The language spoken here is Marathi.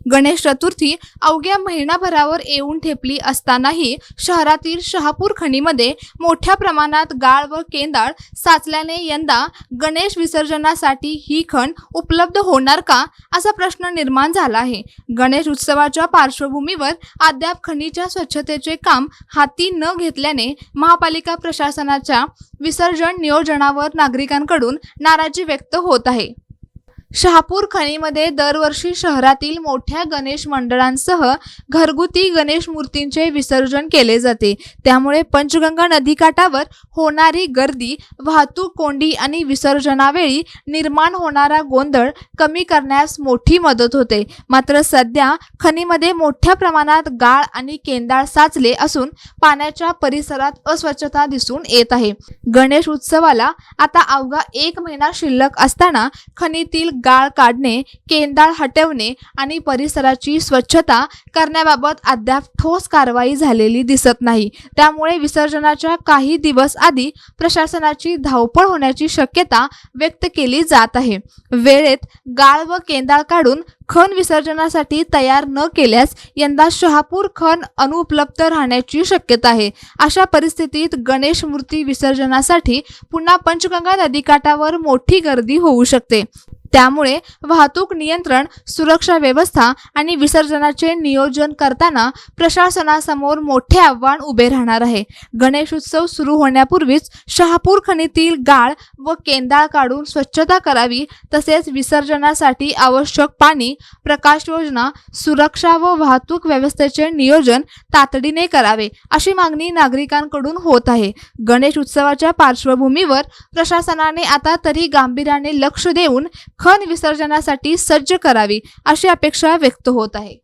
गणेश चतुर्थी अवघ्या महिनाभरावर येऊन ठेपली असतानाही शहरातील शहापूर खणीमध्ये मोठ्या प्रमाणात गाळ व केंदाळ साचल्याने यंदा गणेश विसर्जनासाठी ही खण उपलब्ध होणार का असा प्रश्न निर्माण झाला आहे। गणेश उत्सवाच्या पार्श्वभूमीवर अद्याप खणीच्या स्वच्छतेचे काम हाती न घेतल्याने महापालिका प्रशासनाच्या विसर्जन नियोजनावर नागरिकांकडून नाराजी व्यक्त होत आहे। शहापूर खणीमध्ये दरवर्षी शहरातील मोठ्या गणेश मंडळांसह घरगुती गणेश मूर्तींचे विसर्जन केले जाते। त्यामुळे पंचगंगा नदीकाठावर होणारी गर्दी, वाहतूक कोंडी आणि विसर्जनावेळी निर्माण होणारा गोंधळ कमी करण्यास मोठी मदत होते। मात्र सध्या खणीमध्ये मोठ्या प्रमाणात गाळ आणि केंदाळ साचले असून पाण्याच्या परिसरात अस्वच्छता दिसून येत आहे। गणेश उत्सवाला आता अवघा 1 महिना शिल्लक असताना खणीतील गाळ काढणे, केंदाळ हटवणे आणि परिसराची स्वच्छता करण्याबाबत अद्याप ठोस कारवाई झालेली दिसत नाही। त्यामुळे विसर्जनाच्या काही दिवस आधी प्रशासनाची धावपळ होण्याची शक्यता व्यक्त केली जात आहे। वेळेत गाळ व केंदाळ काढून खण विसर्जनासाठी तयार न केल्यास यंदा शहापूर खण अनुपलब्ध राहण्याची शक्यता आहे। अशा परिस्थितीत गणेश मूर्ती विसर्जनासाठी पुन्हा पंचगंगा नदीकाठावर मोठी गर्दी होऊ शकते। त्यामुळे वाहतूक नियंत्रण, सुरक्षा व्यवस्था आणि विसर्जनाचे नियोजन करताना प्रशासनासमोर मोठे आव्हान उभे राहणार आहे। गणेश उत्सव सुरू होण्यापूर्वीच शहापूर खणीतील गाळ व केंदाळ काढून स्वच्छता करावी, तसेच विसर्जनासाठी आवश्यक पाणी, प्रकाश योजना, सुरक्षा व वाहतूक व्यवस्थेचे नियोजन तातडीने करावे, अशी मागणी नागरिकांकडून होत आहे। गणेश उत्सवाच्या पार्श्वभूमीवर प्रशासनाने आता तरी गांभीर्याने लक्ष देऊन खण विसर्जनासाठी सज्ज करावी, अशी अपेक्षा व्यक्त होत आहे।